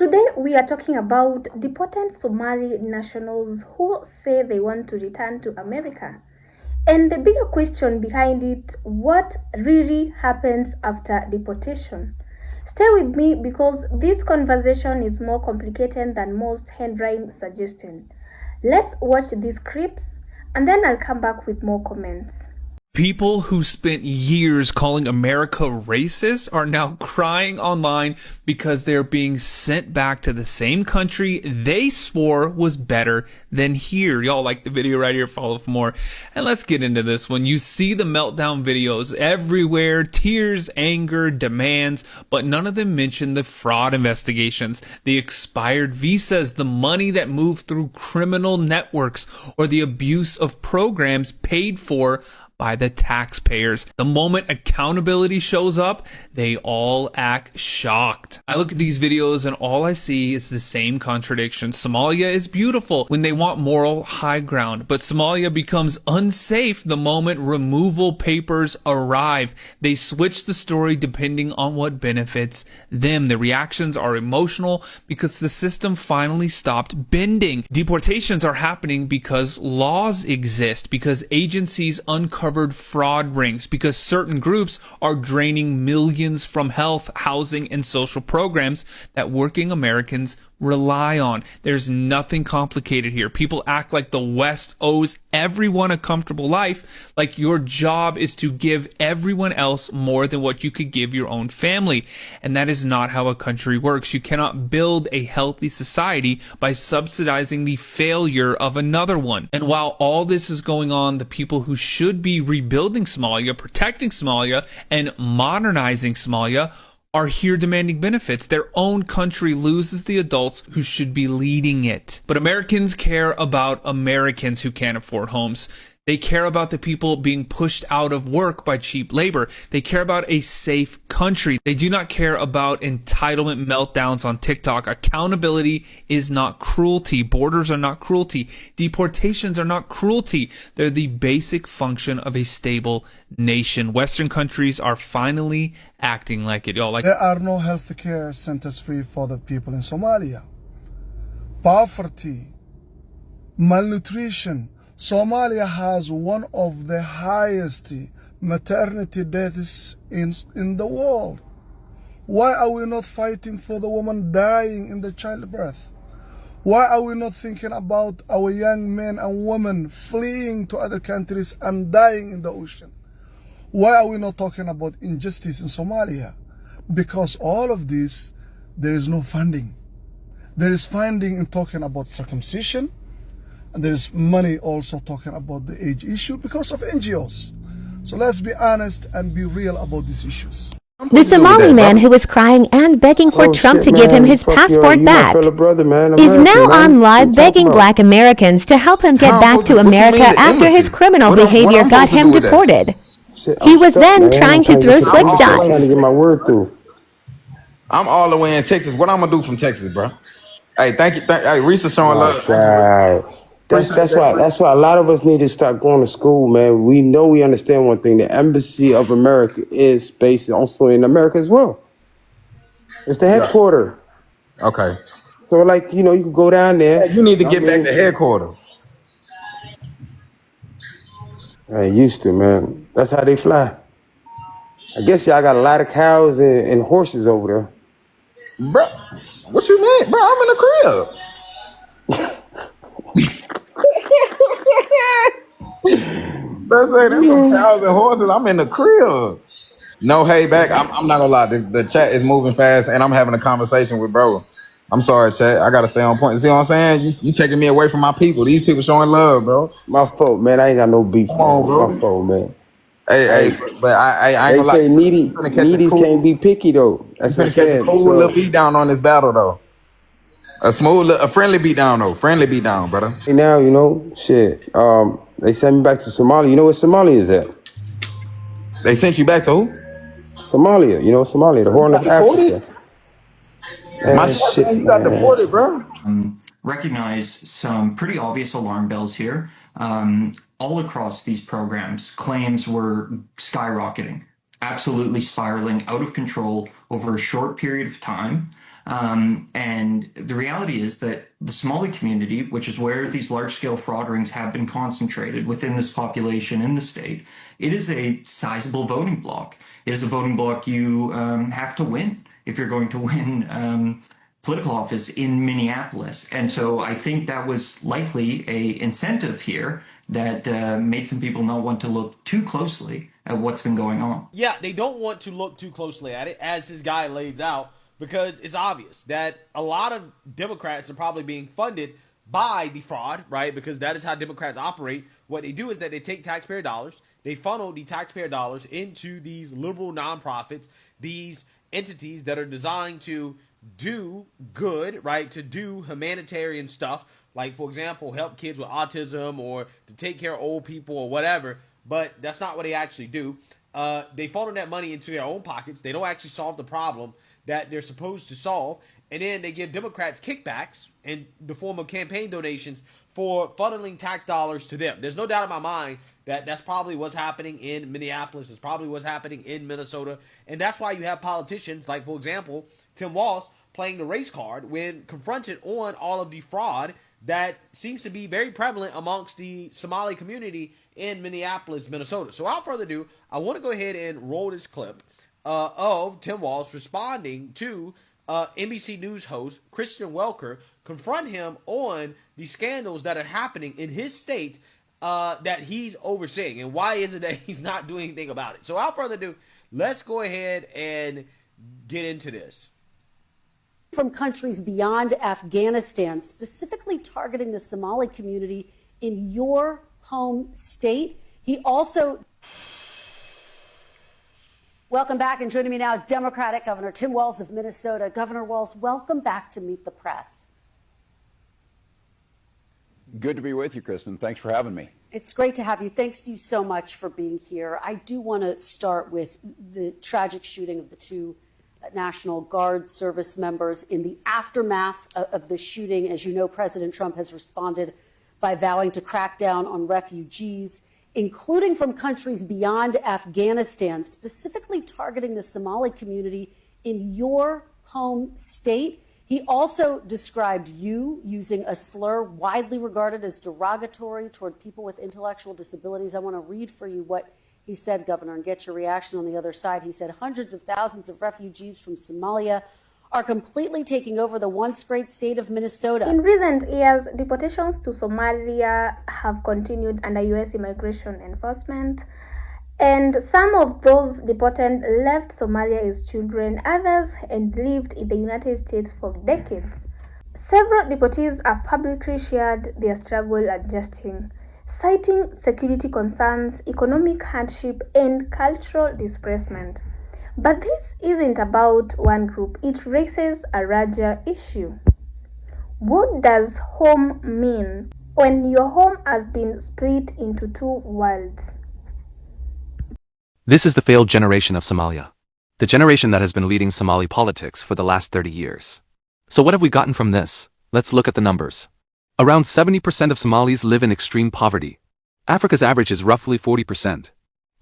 Today, we are talking about deported Somali nationals who say they want to return to America. And the bigger question behind it, what really happens after deportation? Stay with me because this conversation is more complicated than most headlines suggesting. Let's watch these clips and then I'll come back with more comments. People who spent years calling America racist are now crying online because they're being sent back to the same country they swore was better than here. Y'all like the video right here, follow for more. And let's get into this one. You see the meltdown videos everywhere, tears, anger, demands, but none of them mention the fraud investigations, the expired visas, the money that moved through criminal networks, or the abuse of programs paid for by the taxpayers. The moment accountability shows up, they all act shocked. I look at these videos and all I see is the same contradiction. Somalia is beautiful when they want moral high ground, but Somalia becomes unsafe the moment removal papers arrive. They switch the story depending on what benefits them. The reactions are emotional because the system finally stopped bending. Deportations are happening because laws exist, because agencies uncover fraud rings, because certain groups are draining millions from health, housing, and social programs that working Americans rely on. There's nothing complicated here. People act like the West owes everyone a comfortable life, like your job is to give everyone else more than what you could give your own family. And that is not how a country works. You cannot build a healthy society by subsidizing the failure of another one. And while all this is going on, the people who should be rebuilding Somalia, protecting Somalia, and modernizing Somalia are here demanding benefits. Their own country loses the adults who should be leading it. But Americans care about Americans who can't afford homes. They care about the people being pushed out of work by cheap labor. They care about a safe country. They do not care about entitlement meltdowns on TikTok. Accountability is not cruelty. Borders are not cruelty. Deportations are not cruelty. They're the basic function of a stable nation. Western countries are finally acting like it. Y'all like there are no health care centers free for the people in Somalia. Poverty, malnutrition. Somalia has one of the highest maternity deaths in the world. Why are we not fighting for the woman dying in the childbirth? Why are we not thinking about our young men and women fleeing to other countries and dying in the ocean? Why are we not talking about injustice in Somalia? Because all of this, there is no funding. There is funding in talking about circumcision, and there is money also talking about the age issue because of NGOs. So let's be honest and be real about these issues. The Somali man who was crying and begging for Trump to give him his passport back is now on live begging black Americans to help him get back to America after his criminal behavior got him deported. He was then trying to throw slick shots. Trying to get my word through. I'm all the way in Texas. What I'm gonna do from Texas, bro? Hey, thank you. Hey, Reese's showing love. That's why a lot of us need to start going to school, man. We know we understand one thing. The Embassy of America is based also in America as well. It's the headquarters. Okay. So, like, you know, you can go down there. Yeah, you need to get back to headquarters. I used to, man. That's how they fly. I guess y'all got a lot of cows and horses over there. Bro, what you mean? Bro, I'm in the crib. Bro, say there's some cows and horses. I'm in the crib. No, hey, back. I'm not gonna lie. The chat is moving fast, and I'm having a conversation with bro. I'm sorry, chat. I gotta stay on point. See what I'm saying? You taking me away from my people. These people showing love, bro. My fault, man. I ain't got no beef. Come on, bro. My fault, man. Hey, but I ain't gonna lie. They say needies can't be picky though. That's what I'm saying. A cool little beat down on this battle though. A friendly beat down though. Friendly beat down, brother. Right now, you know, shit. They sent me back to Somalia. You know where Somalia is at? They sent you back to who? Somalia. You know Somalia, the Horn of Africa. My shit, you got deported, bro. Recognize some pretty obvious alarm bells here. All across these programs, claims were skyrocketing, absolutely spiraling out of control over a short period of time. And the reality is that the Somali community, which is where these large-scale fraud rings have been concentrated within this population in the state, it is a sizable voting bloc. It is a voting bloc you have to win if you're going to win political office in Minneapolis. And so I think that was likely a incentive here that made some people not want to look too closely at what's been going on. Yeah, they don't want to look too closely at it, as this guy lays out, because it's obvious that a lot of Democrats are probably being funded by the fraud, right? Because that is how Democrats operate. What they do is that they take taxpayer dollars, they funnel the taxpayer dollars into these liberal nonprofits, these entities that are designed to do good, right? To do humanitarian stuff, like, for example, help kids with autism or to take care of old people or whatever. But that's not what they actually do. They funnel that money into their own pockets. They don't actually solve the problem that they're supposed to solve. And then they give Democrats kickbacks in the form of campaign donations for funneling tax dollars to them. There's no doubt in my mind that that's probably what's happening in Minneapolis. It's probably what's happening in Minnesota. And that's why you have politicians like, for example, Tim Walz playing the race card when confronted on all of the fraud that seems to be very prevalent amongst the Somali community in Minneapolis, Minnesota. So without further ado, I want to go ahead and roll this clip of Tim Walz responding to NBC News host Christian Welker, confront him on the scandals that are happening in his state that he's overseeing, and why is it that he's not doing anything about it. So without further ado, let's go ahead and get into this. From countries beyond Afghanistan, specifically targeting the Somali community in your home state. He also... Welcome back, and joining me now is Democratic Governor Tim Walz of Minnesota. Governor Walz, welcome back to Meet the Press. Good to be with you, Kristen. Thanks for having me. It's great to have you. Thanks you so much for being here. I do want to start with the tragic shooting of the two National Guard service members. In the aftermath of the shooting, as you know, President Trump has responded by vowing to crack down on refugees, including from countries beyond Afghanistan, specifically targeting the Somali community in your home state. He also described you using a slur widely regarded as derogatory toward people with intellectual disabilities. I want to read for you what he said, Governor, and get your reaction on the other side. He said, hundreds of thousands of refugees from Somalia are completely taking over the once great state of Minnesota. In recent years, deportations to Somalia have continued under U.S. immigration enforcement, and some of those deported left Somalia as children, others had lived in the United States for decades. Several deportees have publicly shared their struggle adjusting, citing security concerns, economic hardship, and cultural displacement. But this isn't about one group, it raises a larger issue. What does home mean when your home has been split into two worlds? This is the failed generation of Somalia, the generation that has been leading Somali politics for the last 30 years. So what have we gotten from this? Let's look at the numbers. Around 70% of Somalis live in extreme poverty. Africa's average is roughly 40%.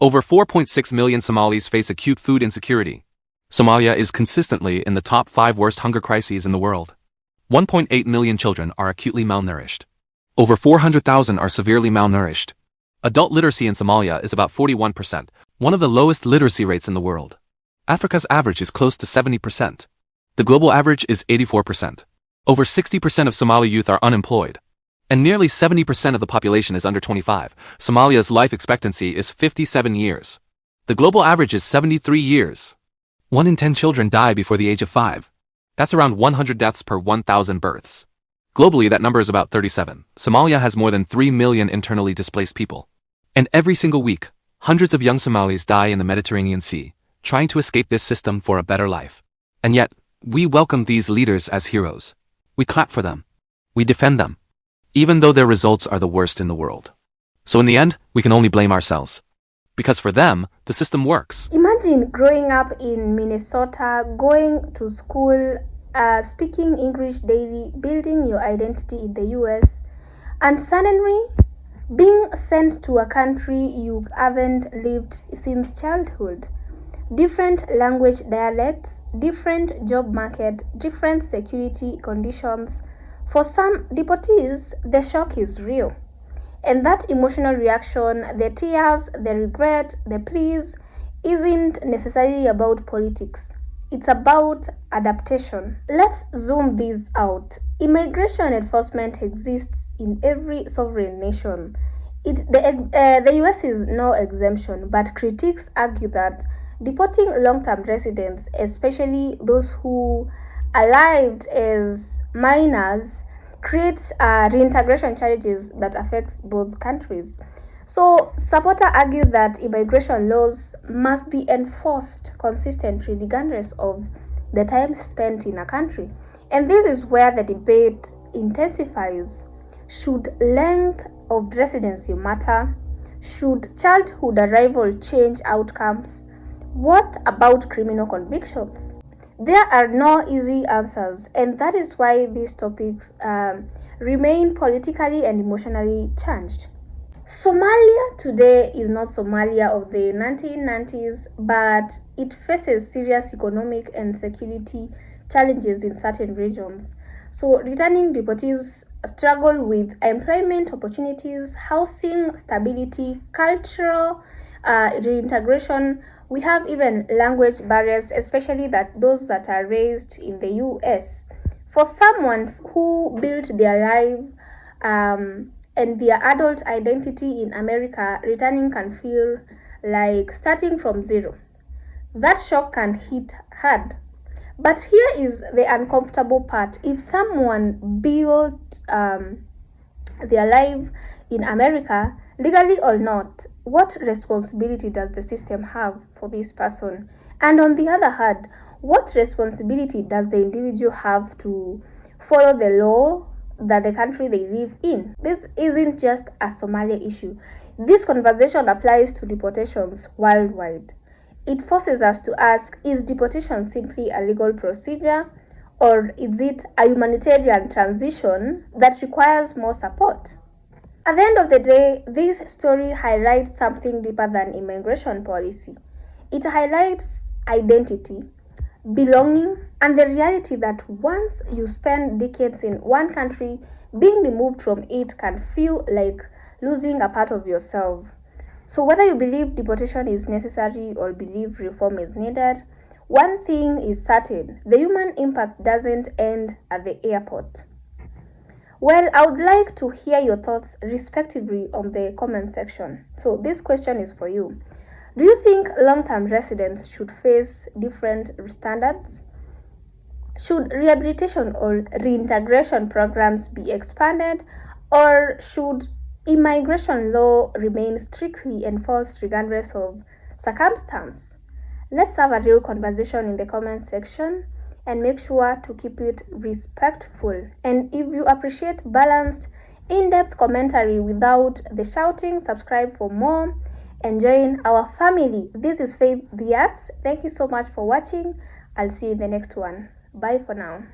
Over 4.6 million Somalis face acute food insecurity. Somalia is consistently in the top 5 worst hunger crises in the world. 1.8 million children are acutely malnourished. Over 400,000 are severely malnourished. Adult literacy in Somalia is about 41%, one of the lowest literacy rates in the world. Africa's average is close to 70%. The global average is 84%. Over 60% of Somali youth are unemployed. And nearly 70% of the population is under 25. Somalia's life expectancy is 57 years. The global average is 73 years. 1 in 10 children die before the age of 5. That's around 100 deaths per 1,000 births. Globally, that number is about 37. Somalia has more than 3 million internally displaced people. And every single week, hundreds of young Somalis die in the Mediterranean Sea, trying to escape this system for a better life. And yet, we welcome these leaders as heroes. We clap for them. We defend them, even though their results are the worst in the world. So in the end, we can only blame ourselves. Because for them, the system works. Imagine growing up in Minnesota, going to school, speaking English daily, building your identity in the US, and suddenly being sent to a country you haven't lived since childhood. different language dialects, different job market, different security conditions. For some deportees, the shock is real. And that emotional reaction, the tears, the regret, the pleas, isn't necessarily about politics. It's about adaptation. Let's zoom this out. Immigration enforcement exists in every sovereign nation. The US is no exemption, but critics argue that deporting long-term residents, especially those who arrived as minors, creates reintegration challenges that affects both countries. So supporters argue that immigration laws must be enforced consistently regardless of the time spent in a country. And this is where the debate intensifies. Should length of residency matter? Should childhood arrival change outcomes? What about criminal convictions? There are no easy answers, and that is why these topics remain politically and emotionally charged. Somalia today is not Somalia of the 1990s, but it faces serious economic and security challenges in certain regions. So, returning deportees struggle with employment opportunities, housing stability, cultural reintegration. We have even language barriers, especially those that are raised in the US. For someone who built their life and their adult identity in America, returning can feel like starting from zero. That shock can hit hard. But here is the uncomfortable part. If someone built their life in America, legally or not, what responsibility does the system have for this person? And on the other hand, what responsibility does the individual have to follow the law that the country they live in? This isn't just a Somalia issue. This conversation applies to deportations worldwide. It forces us to ask, is deportation simply a legal procedure, or is it a humanitarian transition that requires more support? At the end of the day, this story highlights something deeper than immigration policy. It highlights identity, belonging, and the reality that once you spend decades in one country, being removed from it can feel like losing a part of yourself. So whether you believe deportation is necessary or believe reform is needed, one thing is certain: the human impact doesn't end at the airport. Well, I would like to hear your thoughts respectively on the comment section. So this question is for you. Do you think long-term residents should face different standards? Should rehabilitation or reintegration programs be expanded, or should immigration law remain strictly enforced regardless of circumstance? Let's have a real conversation in the comment section, and make sure to keep it respectful. And if you appreciate balanced, in-depth commentary without the shouting, subscribe for more and join our family. This is Faith the Arts. Thank you so much for watching. I'll see you in the next one. Bye for now.